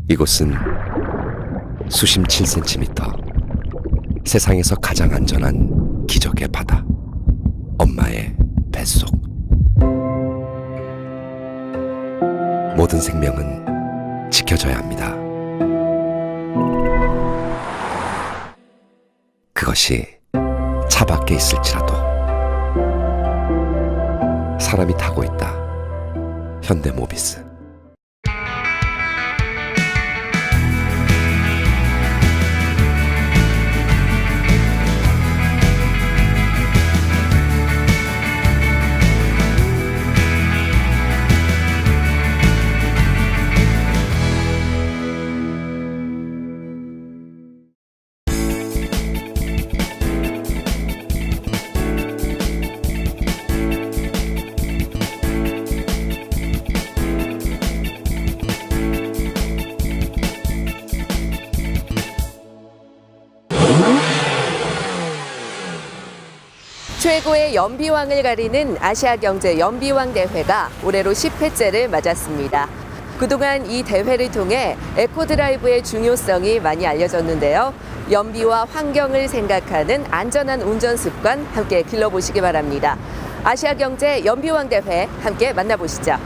이곳은 수심 7cm, 세상에서 가장 안전한 기적의 바다, 엄마의 뱃속. 모든 생명은 지켜져야 합니다. 그것이 차 밖에 있을지라도 사람이 타고 있다. 현대모비스. 최고의 연비왕을 가리는 아시아경제 연비왕 대회가 올해로 10회째를 맞았습니다. 그동안 이 대회를 통해 에코드라이브의 중요성이 많이 알려졌는데요. 연비와 환경을 생각하는 안전한 운전 습관 함께 길러보시기 바랍니다. 아시아경제 연비왕 대회 함께 만나보시죠.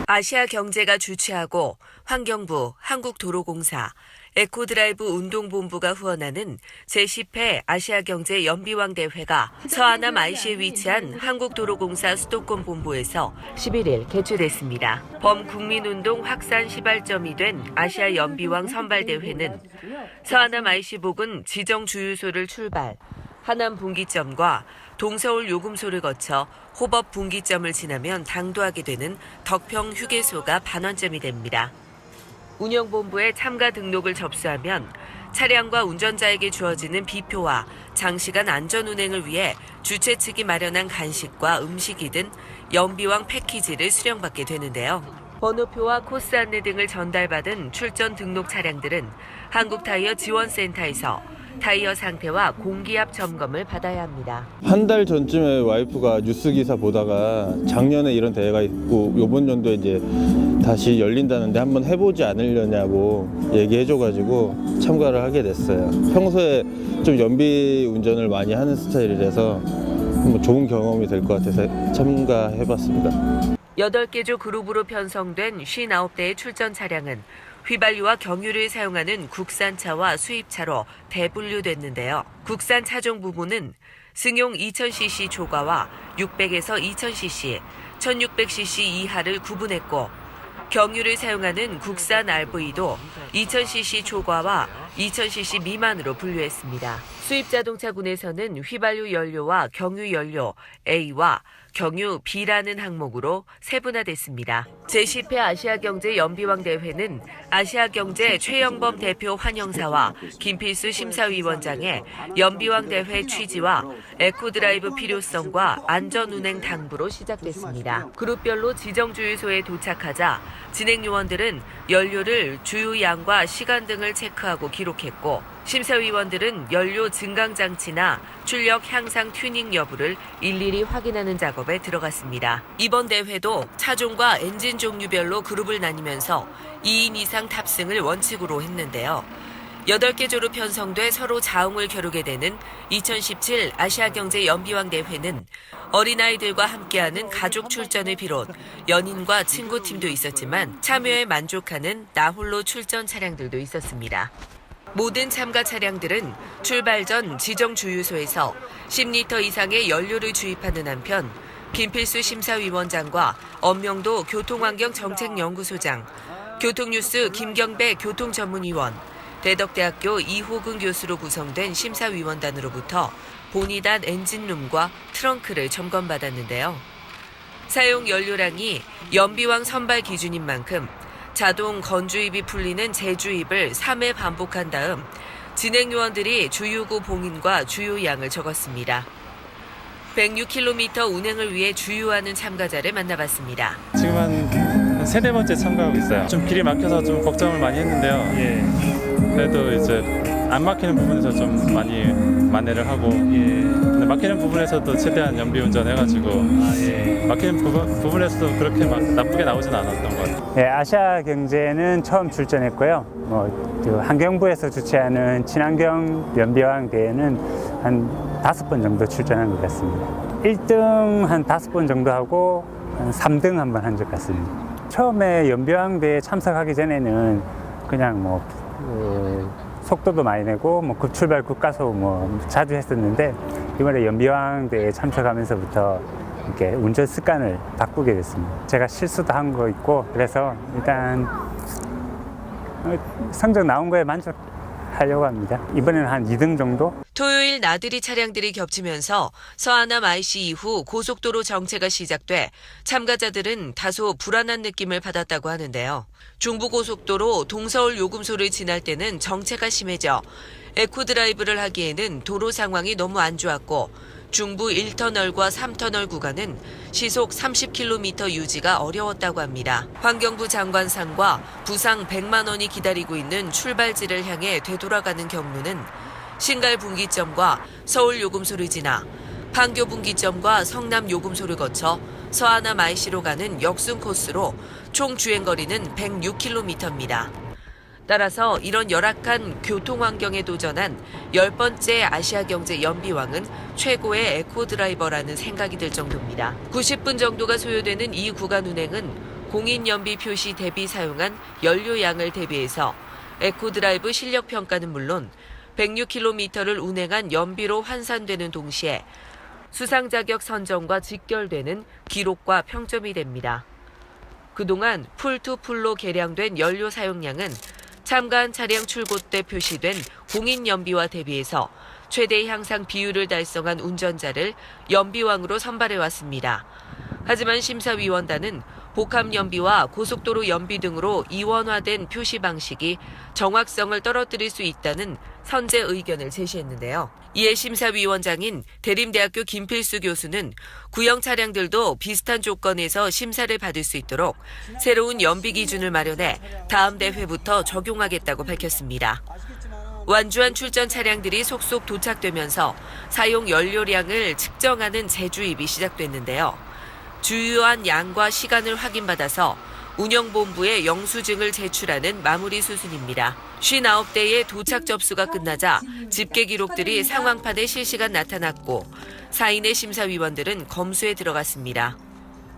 아시아경제가 주최하고 환경부, 한국도로공사, 에코드라이브 운동본부가 후원하는 제10회 아시아경제 연비왕 대회가 서하남 IC에 위치한 한국도로공사 수도권 본부에서 11일 개최됐습니다. 범국민운동 확산 시발점이 된 아시아 연비왕 선발대회는 서하남 IC 부근 지정 주유소를 출발, 하남 분기점과 동서울 요금소를 거쳐 호법 분기점을 지나면 당도하게 되는 덕평 휴게소가 반환점이 됩니다. 운영본부에 참가 등록을 접수하면 차량과 운전자에게 주어지는 비표와 장시간 안전운행을 위해 주최 측이 마련한 간식과 음식이 든 연비왕 패키지를 수령받게 되는데요. 번호표와 코스 안내 등을 전달받은 출전 등록 차량들은 한국타이어 지원센터에서 타이어 상태와 공기압 점검을 받아야 합니다. 한 달 전쯤에 와이프가 뉴스 기사 보다가 작년에 이런 대회가 있고 이번 연도에 이제 다시 열린다는데 한번 해보지 않으려냐고 얘기해줘가지고 참가를 하게 됐어요. 평소에 좀 연비 운전을 많이 하는 스타일이라서 좋은 경험이 될 것 같아서 참가해봤습니다. 8개 조 그룹으로 편성된 59대의 출전 차량은 휘발유와 경유를 사용하는 국산차와 수입차로 대분류됐는데요. 국산 차종 부분은 승용 2000cc 초과와 600에서 2000cc, 1600cc 이하를 구분했고 경유를 사용하는 국산 RV도 2000cc 초과와 2000cc 미만으로 분류했습니다. 수입 자동차군에서는 휘발유 연료와 경유 연료 A와 경유 B라는 항목으로 세분화됐습니다. 제10회 아시아경제 연비왕 대회는 아시아경제 최영범 대표 환영사와 김필수 심사위원장의 연비왕 대회 취지와 에코드라이브 필요성과 안전운행 당부로 시작됐습니다. 그룹별로 지정 주유소에 도착하자 진행 요원들은 연료를 주유량과 시간 등을 체크하고 기록했고 심사위원들은 연료 증강 장치나 출력 향상 튜닝 여부를 일일이 확인하는 작업에 들어갔습니다. 이번 대회도 차종과 엔진 종류별로 그룹을 나뉘면서 2인 이상 탑승을 원칙으로 했는데요. 8개 조로 편성돼 서로 자웅을 겨루게 되는 2017 아시아경제 연비왕 대회는 어린아이들과 함께하는 가족 출전을 비롯 연인과 친구팀도 있었지만 참여에 만족하는 나홀로 출전 차량들도 있었습니다. 모든 참가 차량들은 출발 전 지정 주유소에서 10리터 이상의 연료를 주입하는 한편 김필수 심사위원장과 엄명도 교통환경정책연구소장, 교통뉴스 김경배 교통전문위원, 대덕대학교 이호근 교수로 구성된 심사위원단으로부터 본이단 엔진룸과 트렁크를 점검받았는데요. 사용 연료량이 연비왕 선발 기준인 만큼 자동 건주입이 풀리는 재주입을 3회 반복한 다음 진행 요원들이 주유구 봉인과 주유량을 적었습니다. 106km 운행을 위해 주유하는 참가자를 만나봤습니다. 지금 한 세네 번째 참가하고 있어요. 좀 길이 막혀서 좀 걱정을 많이 했는데요. 그래도 이제 안 막히는 부분에서 좀 많이 만회를 하고 근데 막히는 부분에서도 최대한 연비 운전해가지고 막히는 부분에서도 그렇게 막 나쁘게 나오진 않았던 것 같아요. 네, 아시아 경제는 처음 출전했고요. 그 환경부에서 주최하는 친환경 연비왕 대회는 한 5번 정도 출전한 것 같습니다. 1등 한 5번 정도 하고 한 3등 한 번 한 적 같습니다. 처음에 연비왕 대회 참석하기 전에는 그냥 속도도 많이 내고 급출발 급가속 자주 했었는데 이번에 연비왕 대회에 참석하면서부터 이렇게 운전 습관을 바꾸게 됐습니다. 제가 실수도 한 거 있고 그래서 일단 성적 나온 거에 만족하려고 합니다. 이번에는 한 2등 정도? 토요일 나들이 차량들이 겹치면서 서하남 IC 이후 고속도로 정체가 시작돼 참가자들은 다소 불안한 느낌을 받았다고 하는데요. 중부고속도로 동서울 요금소를 지날 때는 정체가 심해져 에코드라이브를 하기에는 도로 상황이 너무 안 좋았고 중부 1터널과 3터널 구간은 시속 30km 유지가 어려웠다고 합니다. 환경부 장관상과 부상 100만 원이 기다리고 있는 출발지를 향해 되돌아가는 경로는 신갈 분기점과 서울 요금소를 지나 판교 분기점과 성남 요금소를 거쳐 서하남 IC로 가는 역순 코스로 총 주행거리는 106km입니다. 따라서 이런 열악한 교통 환경에 도전한 10번째 아시아경제 연비왕은 최고의 에코드라이버라는 생각이 들 정도입니다. 90분 정도가 소요되는 이 구간 운행은 공인 연비 표시 대비 사용한 연료양을 대비해서 에코드라이브 실력 평가는 물론 106km를 운행한 연비로 환산되는 동시에 수상 자격 선정과 직결되는 기록과 평점이 됩니다. 그동안 풀투풀로 개량된 연료 사용량은 참가한 차량 출고 때 표시된 공인 연비와 대비해서 최대 향상 비율을 달성한 운전자를 연비왕으로 선발해왔습니다. 하지만 심사위원단은 복합 연비와 고속도로 연비 등으로 이원화된 표시 방식이 정확성을 떨어뜨릴 수 있다는 선제 의견을 제시했는데요. 이에 심사위원장인 대림대학교 김필수 교수는 구형 차량들도 비슷한 조건에서 심사를 받을 수 있도록 새로운 연비 기준을 마련해 다음 대회부터 적용하겠다고 밝혔습니다. 완주한 출전 차량들이 속속 도착되면서 사용 연료량을 측정하는 재주입이 시작됐는데요. 주요한 양과 시간을 확인받아서 운영본부에 영수증을 제출하는 마무리 수순입니다. 59대의 도착 접수가 끝나자 집계 기록들이 상황판에 실시간 나타났고 4인의 심사위원들은 검수에 들어갔습니다.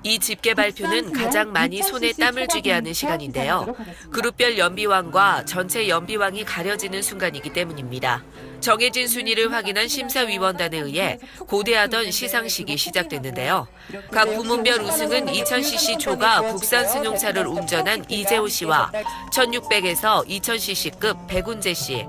이 집계 발표는 가장 많이 손에 땀을 쥐게 하는 시간인데요. 그룹별 연비왕과 전체 연비왕이 가려지는 순간이기 때문입니다. 정해진 순위를 확인한 심사위원단에 의해 고대하던 시상식이 시작됐는데요. 각 부문별 우승은 2000cc 초과 국산 승용차를 운전한 이재호 씨와 1600에서 2000cc급 백운재 씨,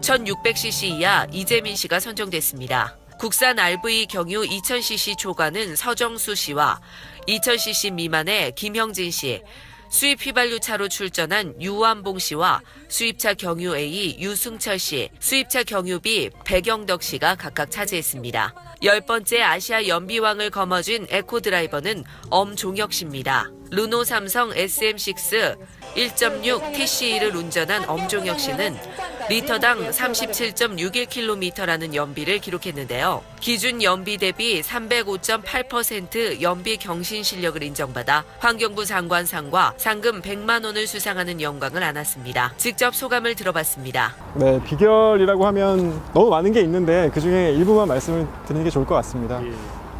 1600cc 이하 이재민 씨가 선정됐습니다. 국산 RV 경유 2000cc 초과는 서정수 씨와 2000cc 미만의 김형진 씨, 수입 휘발유차로 출전한 유완봉 씨와 수입차 경유 A 유승철 씨, 수입차 경유 B 백영덕 씨가 각각 차지했습니다. 10번째 아시아 연비왕을 거머쥔 에코드라이버는 엄종혁 씨입니다. 르노 삼성 SM6 1.6 TCE를 운전한 엄종혁 씨는 리터당 37.61km라는 연비를 기록했는데요. 기준 연비 대비 305.8% 연비 경신 실력을 인정받아 환경부 장관상과 상금 100만 원을 수상하는 영광을 안았습니다. 직접 소감을 들어봤습니다. 네, 비결이라고 하면 너무 많은 게 있는데 그중에 일부만 말씀을 드리는 게 좋을 것 같습니다.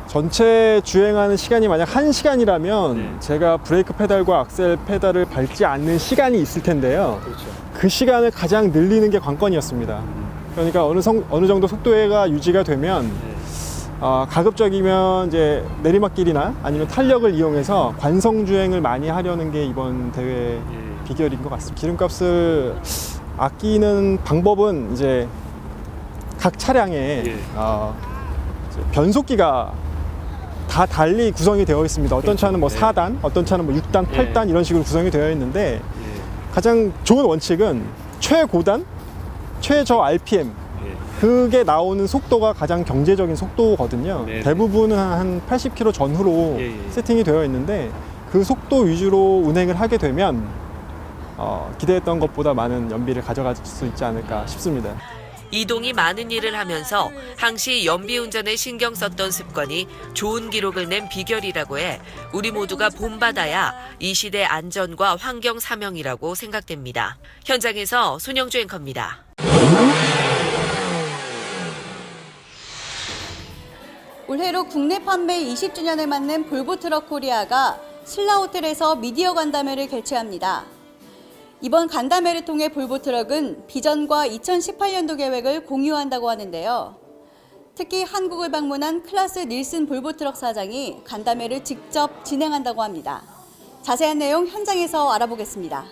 전체 주행하는 시간이 만약 1시간이라면 제가 브레이크 페달과 악셀 페달을 밟지 않는 시간이 있을 텐데요. 그 시간을 가장 늘리는 게 관건이었습니다. 그러니까 어느 정도 속도가 유지가 되면 가급적이면 이제 내리막길이나 아니면 탄력을 이용해서 관성 주행을 많이 하려는 게 이번 대회 비결인 것 같습니다. 기름값을 아끼는 방법은 이제 각 차량에 변속기가 다 달리 구성이 되어 있습니다. 어떤 차는 뭐 4단, 어떤 차는 뭐 6단, 8단 이런 식으로 구성이 되어 있는데 가장 좋은 원칙은 최고단, 최저 RPM 그게 나오는 속도가 가장 경제적인 속도거든요. 대부분은 한 80km 전후로 세팅이 되어 있는데 그 속도 위주로 운행을 하게 되면 기대했던 것보다 많은 연비를 가져갈 수 있지 않을까 싶습니다. 이동이 많은 일을 하면서 항시 연비 운전에 신경 썼던 습관이 좋은 기록을 낸 비결이라고 해 우리 모두가 본받아야 이 시대 안전과 환경 사명이라고 생각됩니다. 현장에서 손영주 앵커입니다. 올해로 국내 판매 20주년을 맞는 볼보트럭 코리아가 신라호텔에서 미디어 간담회를 개최합니다. 이번 간담회를 통해 볼보트럭은 비전과 2018년도 계획을 공유한다고 하는데요. 특히 한국을 방문한 클라스 닐슨 볼보트럭 사장이 간담회를 직접 진행한다고 합니다. 자세한 내용 현장에서 알아보겠습니다.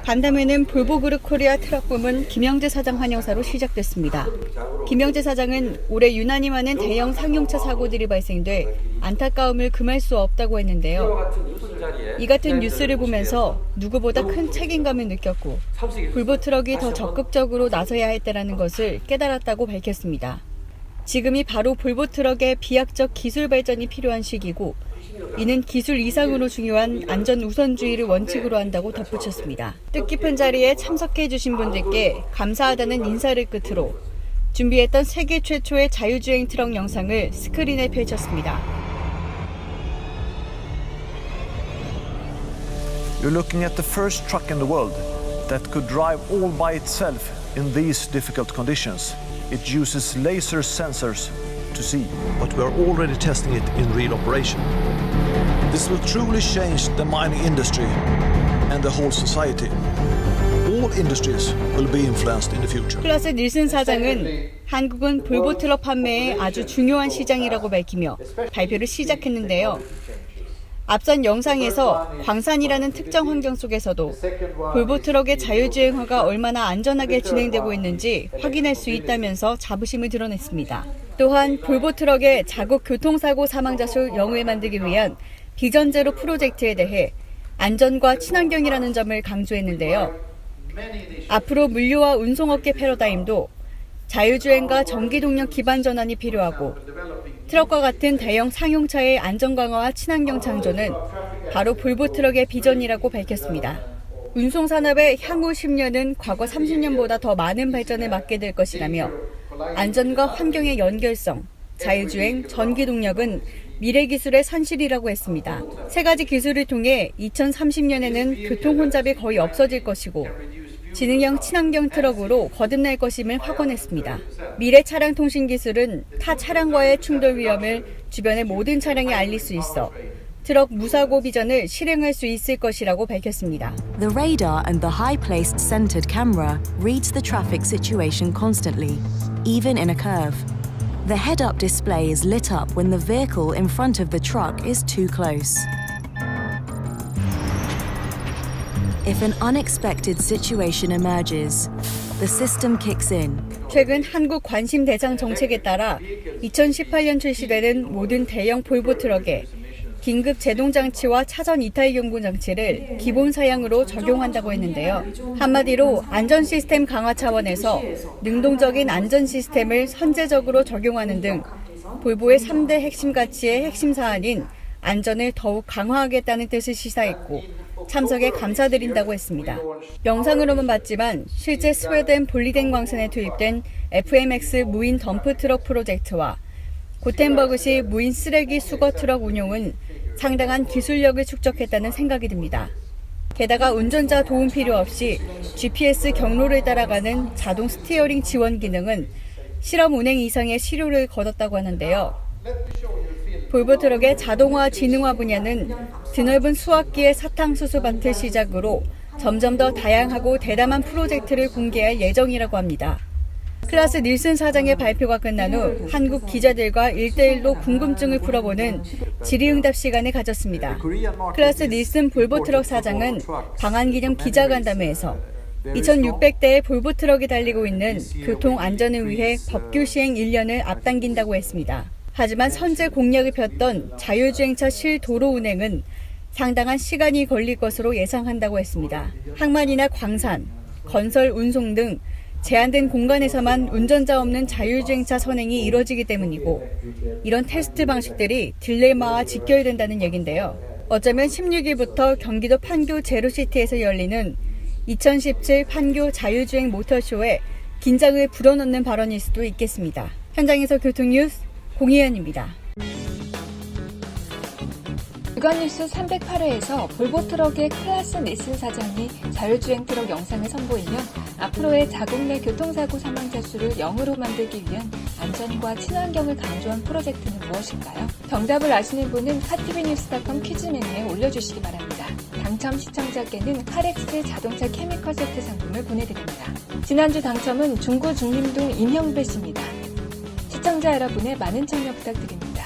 간담회는 볼보그룹 코리아 트럭 부문 김영재 사장 환영사로 시작됐습니다. 김영재 사장은 올해 유난히 많은 대형 상용차 사고들이 발생돼 안타까움을 금할 수 없다고 했는데요. 이 같은 뉴스를 보면서 누구보다 큰 책임감을 느꼈고 볼보트럭이 더 적극적으로 나서야 할 때라는 것을 깨달았다고 밝혔습니다. 지금이 바로 볼보트럭의 비약적 기술 발전이 필요한 시기고 이는 기술 이상으로 중요한 안전 우선주의를 원칙으로 한다고 덧붙였습니다. 뜻깊은 자리에 참석해 주신 분들께 감사하다는 인사를 끝으로 준비했던 세계 최초의 자율주행 트럭 영상을 스크린에 펼쳤습니다. You're looking at the first truck in the world that could drive all by itself in these difficult conditions. It uses laser sensors to see, but we are already testing it in real operation. This will truly change the mining industry and the whole society. All industries will be influenced in the future. 클라스 닐슨 사장은 한국은 볼보트럭 판매에 아주 중요한 시장이라고 밝히며 발표를 시작했는데요. 앞선 영상에서 광산이라는 특정 환경 속에서도 볼보트럭의 자율주행화가 얼마나 안전하게 진행되고 있는지 확인할 수 있다면서 자부심을 드러냈습니다. 또한 볼보트럭의 자국 교통사고 사망자 수 0을 만들기 위한 비전 제로 프로젝트에 대해 안전과 친환경이라는 점을 강조했는데요. 앞으로 물류와 운송업계 패러다임도 자율주행과 전기동력 기반 전환이 필요하고 트럭과 같은 대형 상용차의 안전 강화와 친환경 창조는 바로 볼보트럭의 비전이라고 밝혔습니다. 운송산업의 향후 10년은 과거 30년보다 더 많은 발전을 맞게 될 것이라며 안전과 환경의 연결성, 자율주행, 전기동력은 미래 기술의 산실이라고 했습니다. 세 가지 기술을 통해 2030년에는 교통 혼잡이 거의 없어질 것이고 지능형 친환경 트럭으로 거듭날 것임을 확언했습니다. 미래 차량 통신 기술은 타 차량과의 충돌 위험을 주변의 모든 차량에 알릴 수 있어 트럭 무사고 비전을 실행할 수 있을 것이라고 밝혔습니다. The radar and the high-placed centered camera reads the traffic situation constantly, even in a curve. The head-up display is lit up when the vehicle in front of the truck is too close. If an unexpected situation emerges, the system kicks in. 최근 한국 관심 대상 정책에 따라 2018년 출시되는 모든 대형 볼보 트럭에 긴급 제동 장치와 차선 이탈 경고 장치를 기본 사양으로 적용한다고 했는데요. 한마디로 안전 시스템 강화 차원에서 능동적인 안전 시스템을 선제적으로 적용하는 등 볼보의 3대 핵심 가치의 핵심 사안인 안전을 더욱 강화하겠다는 뜻을 시사했고 참석에 감사드린다고 했습니다. 영상으로만 봤지만 실제 스웨덴 볼리덴 광산에 투입된 FMX 무인 덤프 트럭 프로젝트와 고텐버그시 무인 쓰레기 수거 트럭 운용은 상당한 기술력을 축적했다는 생각이 듭니다. 게다가 운전자 도움 필요 없이 GPS 경로를 따라가는 자동 스티어링 지원 기능은 실험 운행 이상의 실효를 거뒀다고 하는데요. 볼보 트럭의 자동화 지능화 분야는 드넓은 수학기의 사탕수수밭을 시작으로 점점 더 다양하고 대담한 프로젝트를 공개할 예정이라고 합니다. 클라스 닐슨 사장의 발표가 끝난 후 한국 기자들과 1대1로 궁금증을 풀어보는 질의응답 시간을 가졌습니다. 클라스 닐슨 볼보 트럭 사장은 방한기념 기자간담회에서 2,600대의 볼보 트럭이 달리고 있는 교통 안전을 위해 법규 시행 1년을 앞당긴다고 했습니다. 하지만 선제 공약을 폈던 자율주행차 실도로 운행은 상당한 시간이 걸릴 것으로 예상한다고 했습니다. 항만이나 광산, 건설, 운송 등 제한된 공간에서만 운전자 없는 자율주행차 선행이 이뤄지기 때문이고 이런 테스트 방식들이 딜레마와 직결된다는 얘긴데요. 어쩌면 16일부터 경기도 판교 제로시티에서 열리는 2017 판교 자율주행 모터쇼에 긴장을 불어넣는 발언일 수도 있겠습니다. 현장에서 교통뉴스 공희연입니다. 주간뉴스 308회에서 볼보 트럭의 클라스 니슨 사장이 자율주행 트럭 영상을 선보이며 앞으로의 자국 내 교통사고 사망자 수를 0으로 만들기 위한 안전과 친환경을 강조한 프로젝트는 무엇일까요? 정답을 아시는 분은 카티비뉴스.com 퀴즈 메뉴에 올려주시기 바랍니다. 당첨 시청자께는 카렉스 자동차 케미컬 세트 상품을 보내드립니다. 지난주 당첨은 중구 중림동 임형배 씨입니다. 시청자 여러분의 많은 참여 부탁드립니다.